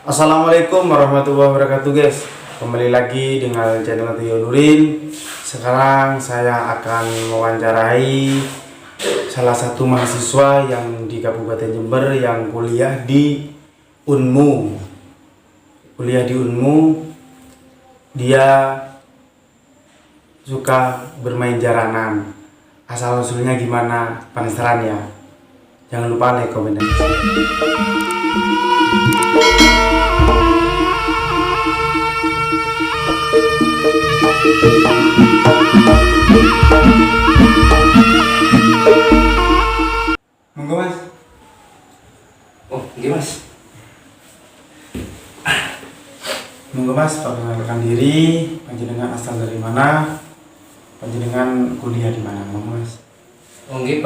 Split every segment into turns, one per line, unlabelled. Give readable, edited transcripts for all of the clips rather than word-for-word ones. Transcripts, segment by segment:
Assalamualaikum warahmatullahi wabarakatuh guys. Kembali lagi dengan channel Tio Nurin. Sekarang saya akan mewawancarai salah satu mahasiswa yang di Kabupaten Jember yang kuliah di Unmu. Dia suka bermain jaranan. Asal usulnya gimana? Penasaran ya? Jangan lupa like, komen, dan subscribe. Monggo mas.
Oh, iya mas.
Monggo mas, perkenalkan diri, panjenengan asal dari mana, panjenengan kuliah di mana, monggo mas.
Oh, iya,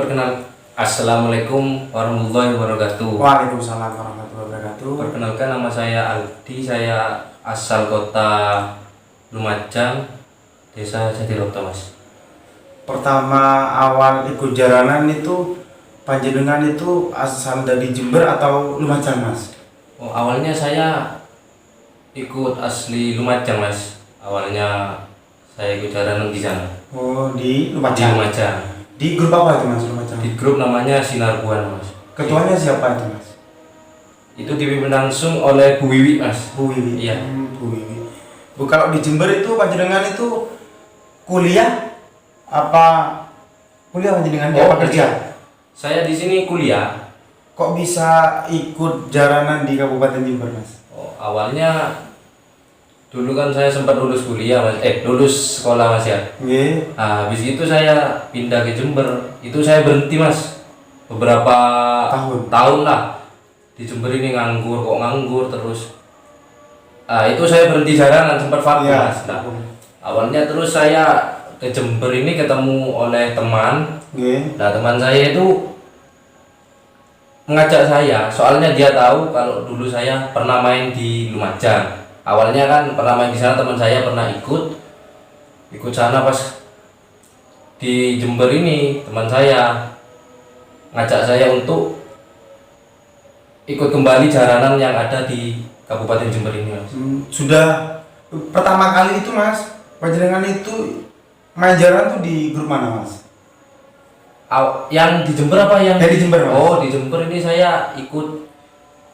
Assalamualaikum warahmatullahi wabarakatuh.
Waalaikumsalam warahmatullahi wabarakatuh.
Perkenalkan, nama saya Aldi, saya asal kota Lumajang, desa Jatiroto mas.
Pertama awal ikut jaranan itu panjenengan itu asal dari Jember atau Lumajang mas?
Oh, awalnya saya ikut asli Lumajang mas. Awalnya saya ikut jaranan di sana.
Oh, di
Di
Lumajang.
Lumajang.
Di grup apa itu mas, Lumajang?
Di grup namanya Sinar Buana mas.
Ketuanya siapa itu mas?
Itu dipimpin langsung oleh Bu Wiwi mas.
Bu Wiwi.
Iya.
Bu Wiwi. Bu, kalau di Jember itu panjenengan itu kuliah apa panjenengan
Oh,
apa kerja?
Saya di sini kuliah.
Kok bisa ikut jaranan di Kabupaten Jember mas?
Oh, awalnya dulu kan saya sempat lulus kuliah mas, lulus sekolah mas ya.
Nggih.
Nah, habis itu saya pindah ke Jember. Itu saya berhenti mas, beberapa tahun lah di Jember ini nganggur terus. Itu saya berhenti jaranan, sempat vakum
Ya,
mas. Nah, awalnya terus saya ke Jember ini ketemu oleh teman.
nggih.
Nah, teman saya itu mengajak saya, soalnya dia tahu kalau dulu saya pernah main di Lumajang. Awalnya kan pernah main di sana, teman saya pernah ikut sana. Pas di Jember ini teman saya ngajak saya untuk ikut kembali jaranan yang ada di Kabupaten Jember ini mas.
Sudah pertama kali itu mas, panjenengan itu main jaranan tuh di grup mana mas?
Yang di Jember apa yang
di Jember mas?
Oh, di Jember ini saya ikut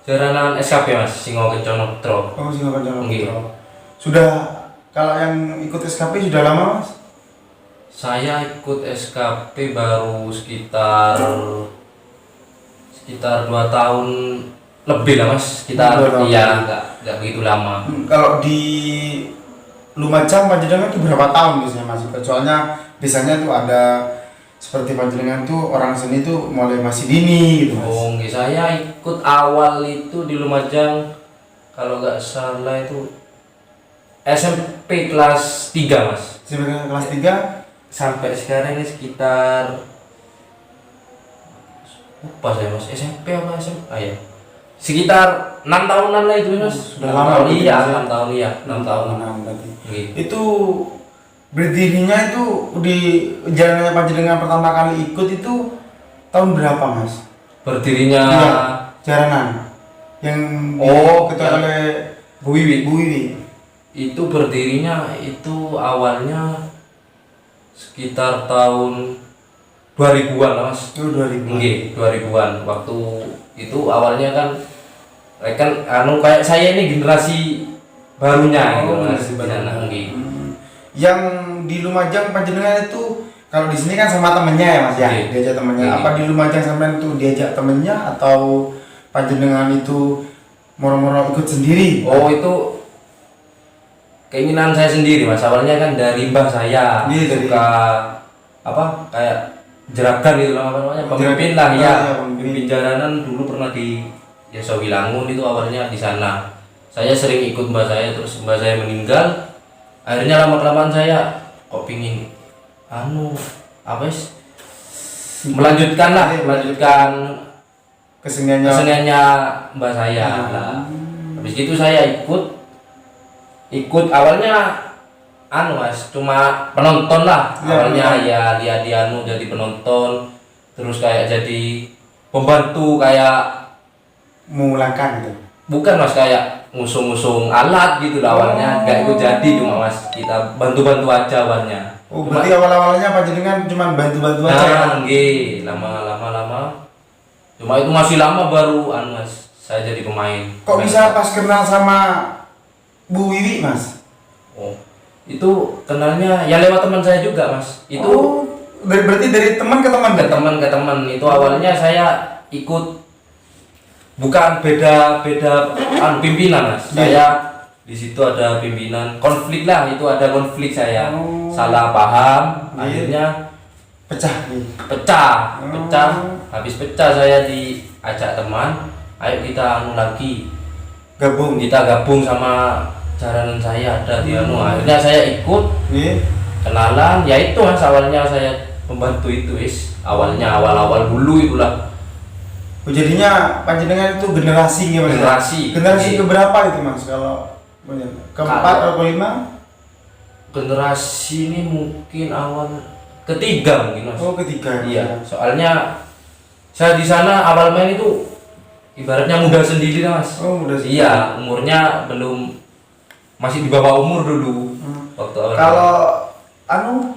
jaranan SKP mas, Singo Kencana Putra.
Oh, Singo Kencana
Nggih.
Putra. Sudah, kalau yang ikut SKP sudah lama mas?
Saya ikut SKP baru sekitar 2 tahun lebih lah mas. Sekitar
2 tahun.
Iya, nggak begitu lama.
Kalau di Lumajang panjenengan itu berapa tahun biasanya mas? Soalnya biasanya tuh ada seperti panjenengan tuh orang seni tuh mulai masih dini gitu mas.
Oh, nggih, saya ikut awal itu di Lumajang kalau nggak salah itu SMP kelas 3 mas.
Sampai kelas 3
Sampai sekarang ini sekitar lupa saya mas, SMP apa SMA ya, sekitar 6 tahunan lah itu mas.
Sudah lama.
Iya, 6 tahun, iya 6 tahun.
berarti.
Gitu.
Itu berdirinya itu di jalannya panjenengan pertama kali ikut itu tahun berapa mas?
Berdirinya
Iya, jaranan yang diketuai oleh
Bu Wiwi.
Bu Wiwi.
Itu berdirinya itu awalnya sekitar tahun 2000-an lah mas.
Itu 2000.
Nggih, 2000-an. Waktu itu awalnya kan kayak saya ini generasi barunya gitu mas.
generasi
Di
baru.
sana, nggih.
Yang di Lumajang panjenengan itu kalau di sini kan sama temennya ya mas ya,
Iya.
diajak temennya.
Iya.
Apa di Lumajang sampean tuh diajak temennya atau panjenengan itu moro-moro ikut sendiri?
Oh, itu keinginan saya sendiri mas. Awalnya kan dari mbah saya.
Iya, dari-
suka apa kayak jeragan gitu lah, apa namanya, pemimpin lah ya.
Iya, pemimpin.
Pemimpin jaranan dulu pernah di Desa Wilangun, itu awalnya di sana. Saya sering ikut mbah saya, terus mbah saya meninggal. Akhirnya lama-kelamaan saya kok pingin melanjutkan keseniannya mbah saya. Nah, habis itu saya ikut awalnya mas, cuma penonton lah.
Ya,
Awalnya ya lihat dia jadi penonton, terus kayak jadi pembantu, kayak
Mengulangkan gitu.
bukan mas, kayak ngusung-ngusung alat gitu lah awalnya, nggak ikut jadi cuma mas kita bantu-bantu aja awalnya.
Oh, berarti awal-awalnya panjenengan cuma bantu-bantu aja ya?
Nggih, lama. Cuma itu masih lama baru mas saya jadi pemain.
Kok bisa pas kenal sama Bu Wiwi, Mas?
Oh, itu kenalnya ya lewat teman saya juga, Mas. Itu
berarti dari teman ke teman?
ke teman. Itu awalnya saya ikut bukan beda pimpinan, Mas. Saya di situ ada pimpinan konflik lah, itu ada konflik saya. Salah paham, akhirnya pecah. Habis pecah saya diajak teman, ayo kita lagi gabung sama jaranan saya ada di akhirnya saya ikut kenalan, ya itu mas awalnya saya pembantu itu awal dulu itulah.
Jadinya panjenengan itu generasi ya mas? Generasi keberapa itu mas kalau keempat atau kelima?
Generasi ini mungkin awal ketiga mungkin mas.
Oh ketiga.
Iya, soalnya saya di sana awal main itu ibaratnya muda sendiri mas.
Oh muda sendiri.
Iya, umurnya masih di bawah umur dulu. Waktu awal.
Kalau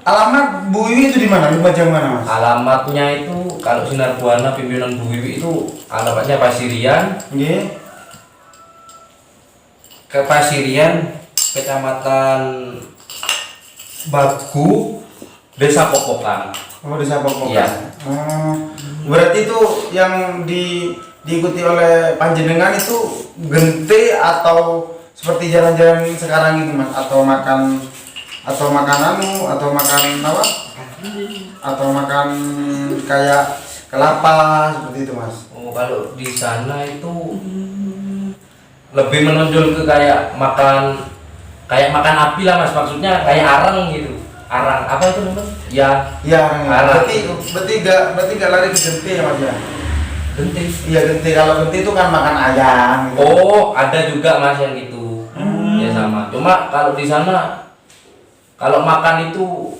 alamat Bu Wiwi itu di mana? Lumajang mana mas?
Alamatnya itu kalau Sinar Buana pimpinan Bu Wiwi itu alamatnya Pasirian. Ke Pasirian, Kecamatan Bagu, Desa Pokokan.
Oh Desa Pokokan.
Iya.
Berarti itu yang diikuti oleh panjenengan itu gente atau seperti jalan-jalan sekarang itu mas? Atau makan apa? Atau makan kayak kelapa seperti itu mas?
Oh kalau di sana itu lebih menonjol ke kayak makan api lah mas, maksudnya kayak arang gitu. Arang apa itu namanya? Ya arang. Berarti nggak lari ke gente ya mas ya? Genti.
Iya genti. Kalau genti itu kan makan ayam gitu.
Oh ada juga mas yang gitu. Ya sama. Cuma kalau di sana kalau makan itu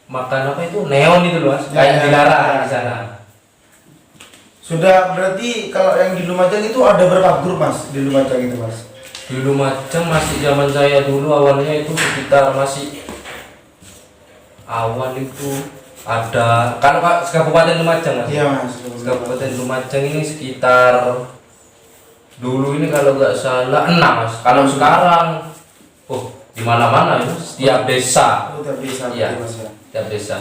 makan apa itu neon itu loh mas, kayak dilarang di sana.
Sudah berarti kalau yang di Lumajang itu ada berapa grup mas di Lumajang itu mas?
Di Lumajang masih zaman saya dulu awalnya itu sekitar awal itu ada kan Pak Kabupaten Lumajang mas.
Iya mas.
Kabupaten Lumajang ini sekitar dulu ini kalau nggak salah 6 mas. Kalau sekarang di mana-mana itu setiap desa.
Setiap desa.
Iya.
Mas ya.
Setiap desa.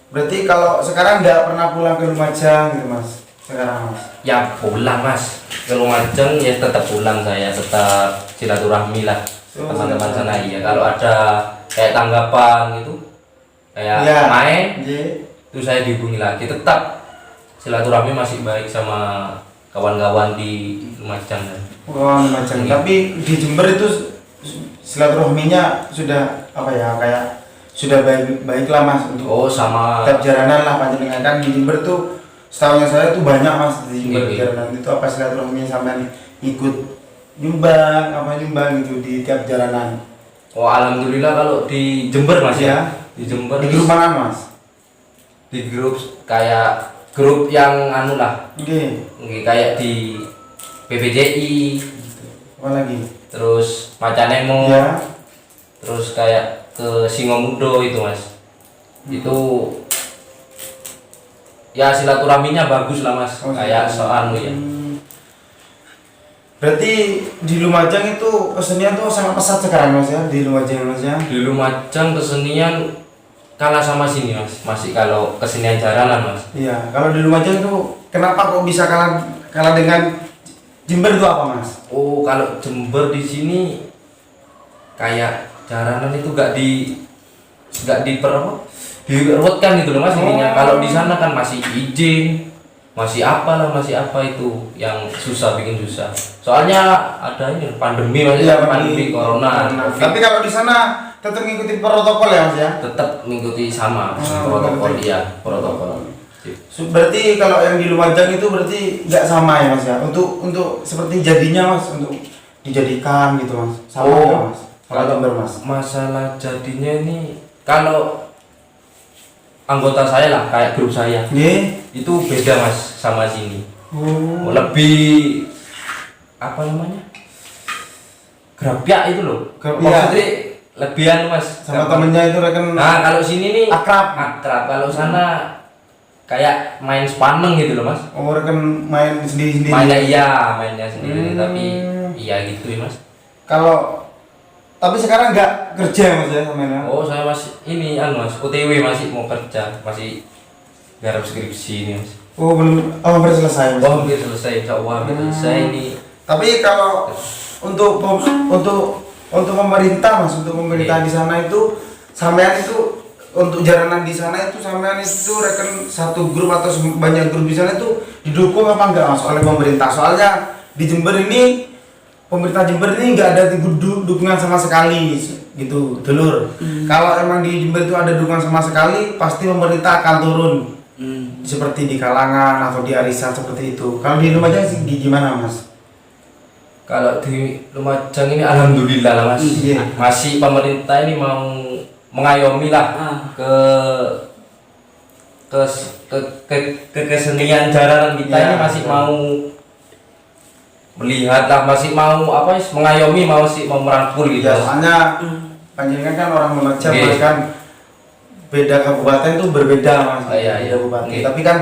Berarti kalau sekarang nggak pernah pulang ke Lumajang gitu mas? Sekarang mas?
Ya pulang mas ke Lumajang ya tetap pulang, saya tetap silaturahmi lah teman-teman sana. Iya kalau ada kayak tanggapan gitu kayak main itu saya dihubungi lagi, tetap silaturahmi masih baik sama kawan-kawan di Lumajang.
Lumajang. Tapi di Jember itu silaturahminya sudah apa ya kayak sudah baiklah mas untuk
sama
tiap jaranan lah panjenengan kan di Jember tuh setahunya saya tuh banyak mas di Jember jaranan itu apa silaturahminya sampai ikut nyumbang gitu di tiap jaranan.
Alhamdulillah kalau di Jember mas ya. Di Jember
di grup mana mas?
Di grup kayak grup yang kayak di PPJI
apa lagi?
Terus Macanemo terus kayak ke Singomudo itu mas. Itu ya silaturahminya bagus lah mas. Kayak soal ya.
Berarti di Lumajang itu kesenian tuh sangat pesat sekarang mas ya, di Lumajang mas ya? Di
Lumajang kesenian kalah sama sini mas, masih kalau kesenian jaranan mas.
Iya, kalau di Lumajang tuh kenapa kok bisa kalah dengan Jember itu apa mas?
Kalau Jember di sini kayak jaranan itu diruwetkan gitu loh mas ininya. Kalau di sana kan masih izin, masih apa itu yang bikin susah. Soalnya ada ini pandemi mas, pandemi corona.
Tapi kalau di sana tetap mengikuti protokol ya mas ya?
Tetap mengikuti sama protokol protokol.
Berarti kalau yang di Lumajang itu berarti nggak sama ya mas ya? Untuk seperti jadinya mas, untuk dijadikan gitu mas? Sama nggak mas?
Kalau
mas?
Masalah jadinya ini kalau anggota saya lah kayak grup saya itu beda mas sama sini. Lebih apa namanya? Grapiak itu loh.
Grapiak.
Maksudnya lebihan mas.
Sama temennya itu rekan.
Nah kalau sini nih
Akrab.
Kalau sana kayak main sepaneng gitu loh mas.
Oh rekan main sendiri-sendiri.
Mainnya sendiri tapi iya gitu ya mas.
Kalau tapi sekarang nggak kerja mas ya sama ini?
Oh saya masih ini mas OTW masih mau kerja masih garap skripsi ini mas.
Oh belum, oh hampir selesai mas.
Oh hampir selesai, insya Allah hampir selesai ini.
Tapi kalau untuk pemerintah mas, untuk pemerintah di sana itu sampean itu untuk jalanan di sana itu sampean itu rekan satu grup atau banyak grup di sana itu didukung apa enggak mas oleh pemerintah? Soalnya di Jember ini pemerintah Jember ini nggak ada dukungan sama sekali gitu dulur. Kalau emang di Jember itu ada dukungan sama sekali pasti pemerintah akan turun. Seperti di Kalangan atau di Arisan seperti itu. Kalau di Lumajang sih gimana mas?
Kalau di Lumajang ini alhamdulillah lah mas.
Iya.
Masih pemerintah ini mau mengayomi lah ke kesenian jaranan kita
Ya,
ini masih mau melihat lah, masih mau apa mengayomi, mau merangkul gitu.
Ya, soalnya panjenengan kan orang Lumajang
Iya.
mas kan beda kabupaten itu berbeda mas.
Oh, iya, iya.
Beda kabupaten.
Iya.
Tapi kan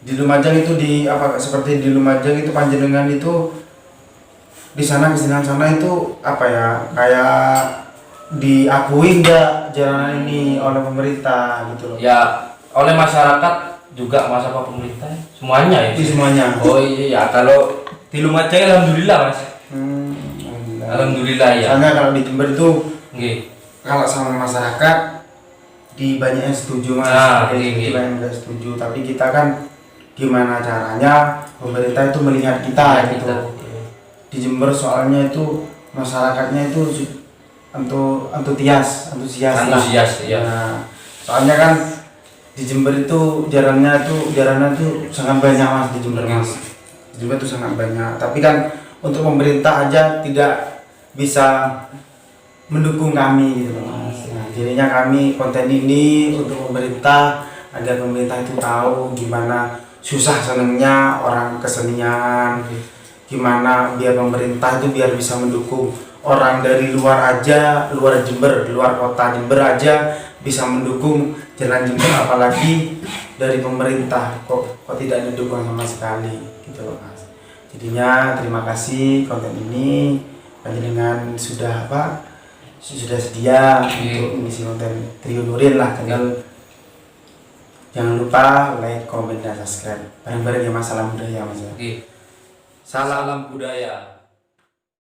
di Lumajang itu di apa seperti di Lumajang itu panjenengan itu di sana kesenian sana itu apa ya kayak diakui enggak jalanan ini oleh pemerintah gitu loh.
Ya oleh masyarakat juga masa apa pemerintah semuanya ya.
Di semuanya.
Oh iya kalau di Lumajang alhamdulillah mas. Alhamdulillah ya.
Soalnya kalau di Jember itu
Nggih.
kalau sama masyarakat di banyak yang setuju mas,
Nah,
di banyak yang nggak setuju. Tapi kita kan gimana caranya pemerintah itu melihat kita gitu. Di Jember soalnya itu masyarakatnya itu antusias
ya.
Nah, soalnya kan di Jember itu jaranan itu sangat banyak mas di Jember mas. Di Jember itu sangat banyak. Tapi kan untuk pemerintah aja tidak bisa mendukung kami gitu mas. Nah, jadinya kami konten ini untuk pemerintah agar pemerintah itu tahu gimana susah senengnya orang kesenian, gimana biar pemerintah itu biar bisa mendukung orang dari luar aja, luar Jember, luar kota Jember aja bisa mendukung jalan Jember, apalagi dari pemerintah kok tidak didukung sama sekali gitu loh mas. Jadinya terima kasih konten ini panjenengan sudah sedia untuk mengisi konten Trio Nuril lah. Tinggal jangan lupa like, comment, dan subscribe bareng-bareng ya mas. Salam budaya mas ya.
Salam budaya.